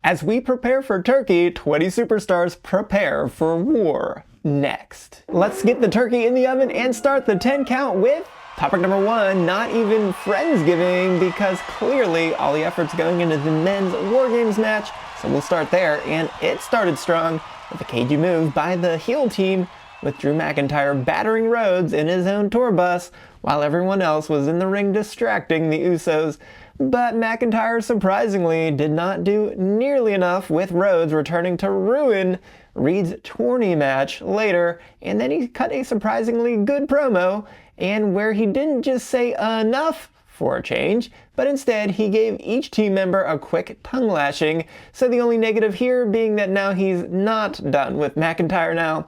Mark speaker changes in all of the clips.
Speaker 1: As we prepare for Turkey, 20 superstars prepare for war. Next. Let's get the turkey in the oven and start the 10 count with topic number 1, not even Friendsgiving, because clearly all the effort's going into the men's WarGames match, so we'll start there, and it started strong with a cagey move by the heel team, with Drew McIntyre battering Rhodes in his own tour bus, while everyone else was in the ring distracting the Usos. But McIntyre surprisingly did not do nearly enough, with Rhodes returning to ruin Reed's tourney match later, and then he cut a surprisingly good promo, and where he didn't just say enough for a change, but instead he gave each team member a quick tongue lashing, so the only negative here being that now he's not done with McIntyre now.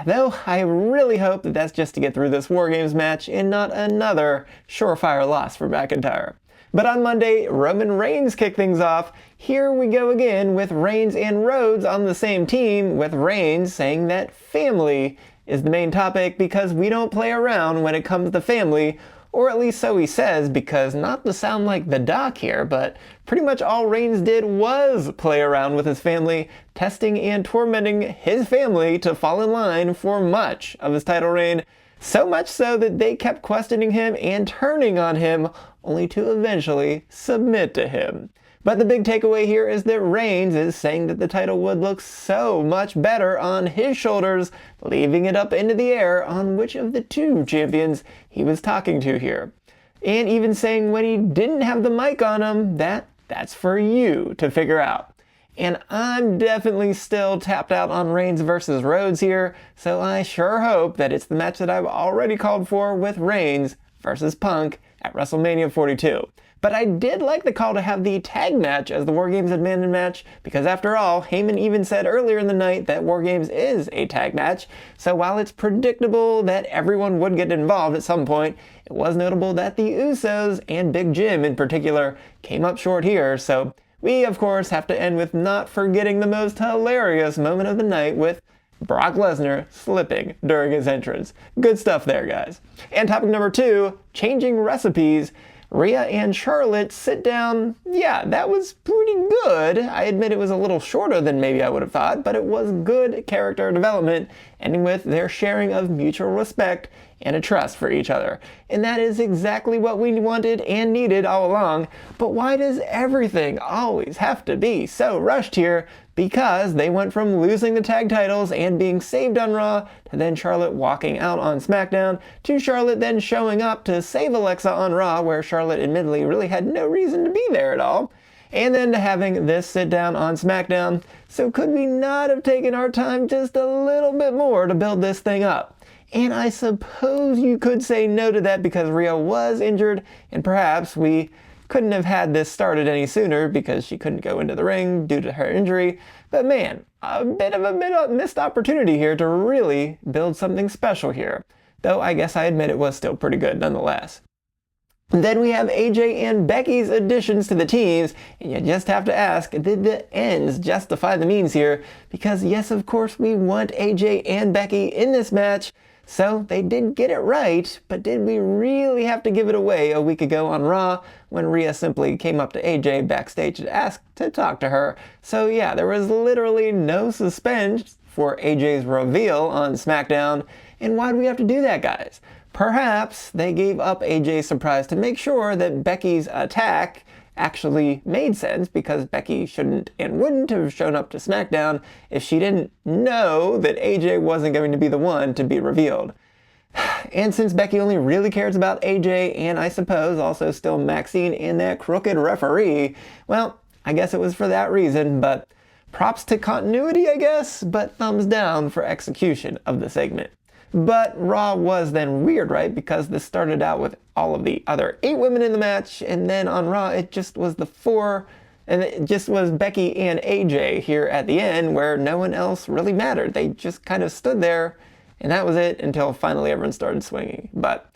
Speaker 1: Though I really hope that that's just to get through this WarGames match and not another surefire loss for McIntyre. But on Monday, Roman Reigns kicked things off. Here we go again with Reigns and Rhodes on the same team, with Reigns saying that family is the main topic because we don't play around when it comes to family, or at least so he says, because not to sound like the Doc here, but pretty much all Reigns did was play around with his family, testing and tormenting his family to fall in line for much of his title reign. So much so that they kept questioning him and turning on him, only to eventually submit to him. But the big takeaway here is that Reigns is saying that the title would look so much better on his shoulders, leaving it up into the air on which of the two champions he was talking to here. And even saying when he didn't have the mic on him, that's for you to figure out. And I'm definitely still tapped out on Reigns versus Rhodes here, so I sure hope that it's the match that I've already called for with Reigns versus Punk at WrestleMania 42. But I did like the call to have the tag match as the WarGames abandoned match, because after all, Heyman even said earlier in the night that WarGames is a tag match, so while it's predictable that everyone would get involved at some point, it was notable that the Usos, and Big Jim in particular, came up short here, so we of course have to end with not forgetting the most hilarious moment of the night with Brock Lesnar slipping during his entrance. Good stuff there, guys. And topic number 2, changing recipes. Rhea and Charlotte sit down. Yeah, that was pretty good. I admit it was a little shorter than maybe I would have thought, but it was good character development, ending with their sharing of mutual respect and a trust for each other. And that is exactly what we wanted and needed all along. But why does everything always have to be so rushed here? Because they went from losing the tag titles and being saved on Raw, to then Charlotte walking out on SmackDown, to Charlotte then showing up to save Alexa on Raw, where Charlotte admittedly really had no reason to be there at all, and then to having this sit down on SmackDown. So could we not have taken our time just a little bit more to build this thing up? And I suppose you could say no to that because Rhea was injured, and perhaps we couldn't have had this started any sooner because she couldn't go into the ring due to her injury. But man, a bit of a missed opportunity here to really build something special here. Though I guess I admit it was still pretty good nonetheless. Then we have AJ and Becky's additions to the teams, and you just have to ask, did the ends justify the means here? Because yes, of course we want AJ and Becky in this match, so they did get it right, but did we really have to give it away a week ago on Raw when Rhea simply came up to AJ backstage to ask to talk to her? So yeah, there was literally no suspense for AJ's reveal on SmackDown, and why do we have to do that, guys? Perhaps they gave up AJ's surprise to make sure that Becky's attack actually made sense, because Becky shouldn't and wouldn't have shown up to SmackDown if she didn't know that AJ wasn't going to be the one to be revealed. And since Becky only really cares about AJ, and I suppose also still Maxine and that crooked referee, well, I guess it was for that reason, but props to continuity, I guess, but thumbs down for execution of the segment. But Raw was then weird, right? Because this started out with all of the other 8 women in the match, and then on Raw it just was the 4, and it just was Becky and AJ here at the end, where no one else really mattered. They just kind of stood there, and that was it until finally everyone started swinging. But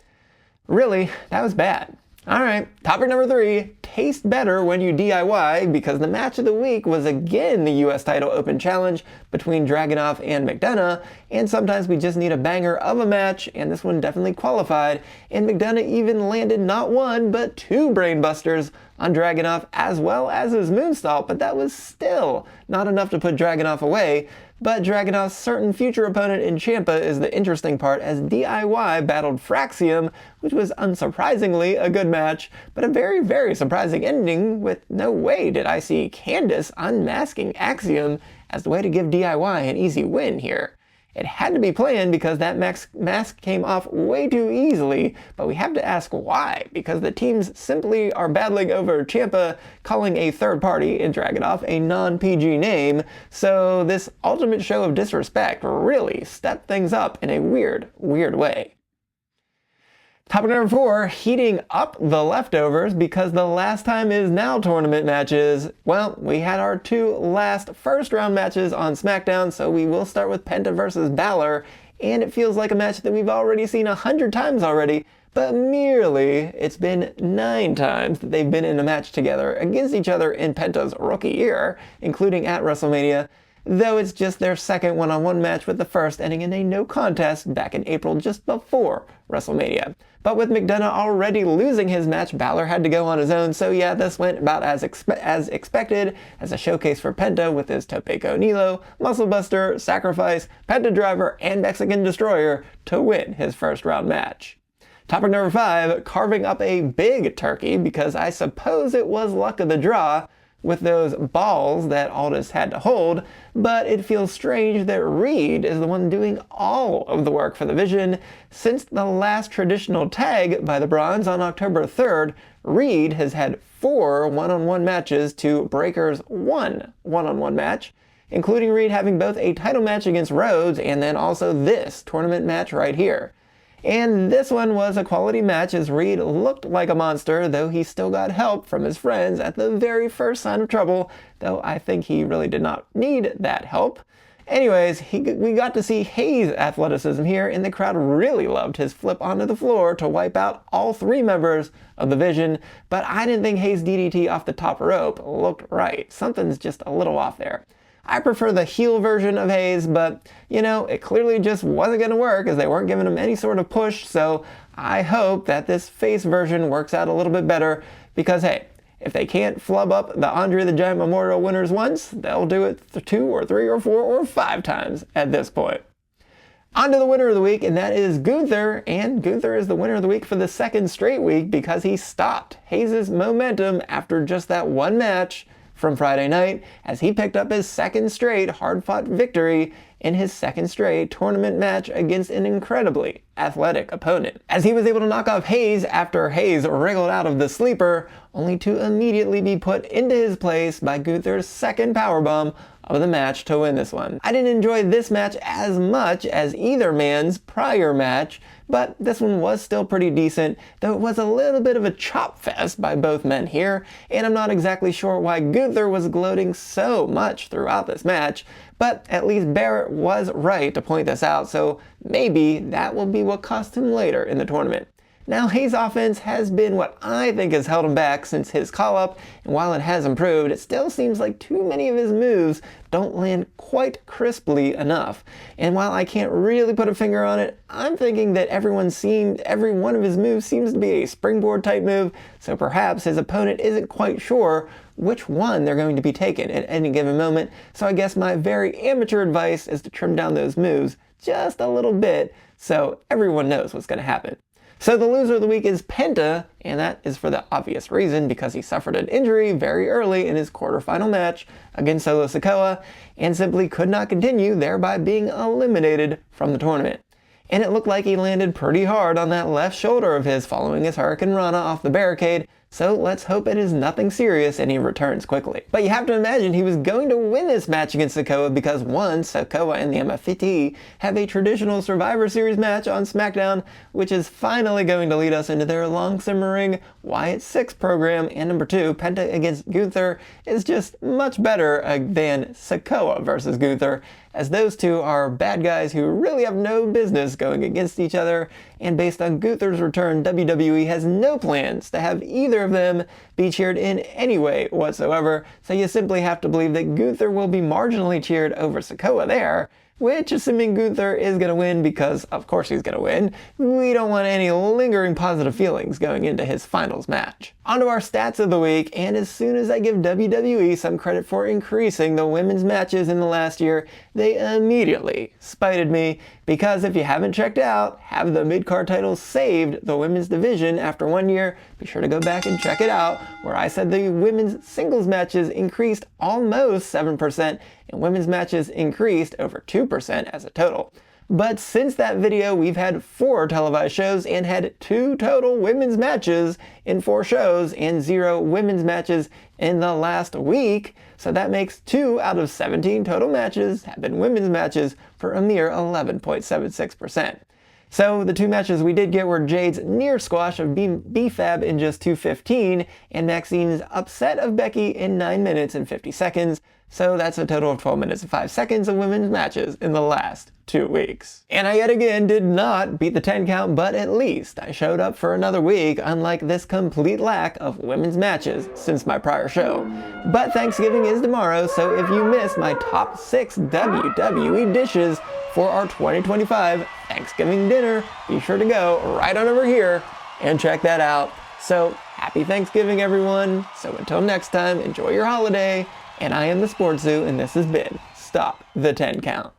Speaker 1: really, that was bad. Alright, topic number 3, taste better when you DIY, because the match of the week was again the US title open challenge between Dragunov and McDonough, and sometimes we just need a banger of a match, and this one definitely qualified, and McDonough even landed not 1 but 2 brainbusters, on Dragunov as well as his moonsault, but that was still not enough to put Dragunov away. But Dragunov's certain future opponent in Ciampa is the interesting part, as DIY battled Fraxium, which was unsurprisingly a good match, but a very, very surprising ending with no way did I see Candice unmasking Axiom as the way to give DIY an easy win here. It had to be planned because that mask came off way too easily, but we have to ask why, because the teams simply are battling over Ciampa calling a third party in Dragunov a non-PG name, so this ultimate show of disrespect really stepped things up in a weird, weird way. Topic number 4, heating up the leftovers because the last time is now tournament matches. Well, we had our 2 last first round matches on SmackDown, so we will start with Penta versus Balor, and it feels like a match that we've already seen 100 times already, but merely it's been 9 times that they've been in a match together against each other in Penta's rookie year, including at WrestleMania, though it's just their second one-on-one match, with the first ending in a no contest back in April just before WrestleMania. But with McDonough already losing his match, Balor had to go on his own, so yeah, this went about as expected, as a showcase for Penta with his Tope con Hilo, Muscle Buster, Sacrifice, Penta Driver, and Mexican Destroyer to win his first round match. Topic number 5, carving up a big turkey, because I suppose it was luck of the draw with those balls that Aldis had to hold, but it feels strange that Reed is the one doing all of the work for the Vision. Since the last traditional tag by the Bronze on October 3rd, Reed has had 4 one-on-one matches to Breaker's 1 one-on-one match, including Reed having both a title match against Rhodes and then also this tournament match right here. And this one was a quality match, as Reed looked like a monster, though he still got help from his friends at the very first sign of trouble, though I think he really did not need that help. Anyways, we got to see Hayes' athleticism here, and the crowd really loved his flip onto the floor to wipe out all 3 members of the Vision, but I didn't think Hayes' DDT off the top rope looked right. Something's just a little off there. I prefer the heel version of Hayes, but, you know, it clearly just wasn't going to work as they weren't giving him any sort of push, so I hope that this face version works out a little bit better, because, hey, if they can't flub up the Andre the Giant Memorial winners once, they'll do it 2 or 3 or 4 or 5 times at this point. On to the winner of the week, and that is Gunther, and Gunther is the winner of the week for the 2nd straight week because he stopped Hayes' momentum after just that one match from Friday night, as he picked up his 2nd straight hard-fought victory in his 2nd straight tournament match against an incredibly athletic opponent, as he was able to knock off Hayes after Hayes wriggled out of the sleeper, only to immediately be put into his place by Gunther's 2nd powerbomb of the match to win this one. I didn't enjoy this match as much as either man's prior match, but this one was still pretty decent, though it was a little bit of a chop fest by both men here, and I'm not exactly sure why Gunther was gloating so much throughout this match, but at least Barrett was right to point this out, so maybe that will be what cost him later in the tournament. Now, Hayes' offense has been what I think has held him back since his call-up, and while it has improved, it still seems like too many of his moves don't land quite crisply enough. And while I can't really put a finger on it, I'm thinking that every one of his moves seems to be a springboard type move, so perhaps his opponent isn't quite sure which one they're going to be taking at any given moment, so I guess my very amateur advice is to trim down those moves just a little bit so everyone knows what's going to happen. So the loser of the week is Penta, and that is for the obvious reason, because he suffered an injury very early in his quarterfinal match against Solo Sikoa and simply could not continue, thereby being eliminated from the tournament. And it looked like he landed pretty hard on that left shoulder of his following his Hurricane Rana off the barricade, so let's hope it is nothing serious and he returns quickly. But you have to imagine he was going to win this match against Sikoa because, one, Sikoa and the MFT have a traditional Survivor Series match on SmackDown, which is finally going to lead us into their long-simmering Wyatt 6 program, and number 2, Penta against Gunther is just much better than Sikoa versus Gunther, as those two are bad guys who really have no business going against each other, and based on Gunther's return, WWE has no plans to have either of them be cheered in any way whatsoever, so you simply have to believe that Gunther will be marginally cheered over Sikoa there, which, assuming Gunther is going to win, because of course he's going to win, we don't want any lingering positive feelings going into his finals match. On to our stats of the week, and as soon as I give WWE some credit for increasing the women's matches in the last year, they immediately spited me, because if you haven't checked out, have the mid-card titles saved the women's division after 1 year, be sure to go back and check it out, where I said the women's singles matches increased almost 7%, and women's matches increased over 2% as a total. But since that video, we've had 4 televised shows and had 2 total women's matches in 4 shows and 0 women's matches in the last week. So that makes 2 out of 17 total matches have been women's matches for a mere 11.76%. So the 2 matches we did get were Jade's near squash of B-Fab in just 2:15 and Maxine's upset of Becky in 9 minutes and 50 seconds. So that's a total of 12 minutes and 5 seconds of women's matches in the last 2 weeks. And I yet again did not beat the 10 count, but at least I showed up for another week, unlike this complete lack of women's matches since my prior show. But Thanksgiving is tomorrow, so if you missed my top 6 WWE dishes for our 2025 Thanksgiving dinner, be sure to go right on over here and check that out. So happy Thanksgiving, everyone. So until next time, enjoy your holiday. And I am the SportsZu, and this has been Stop the 10 Count.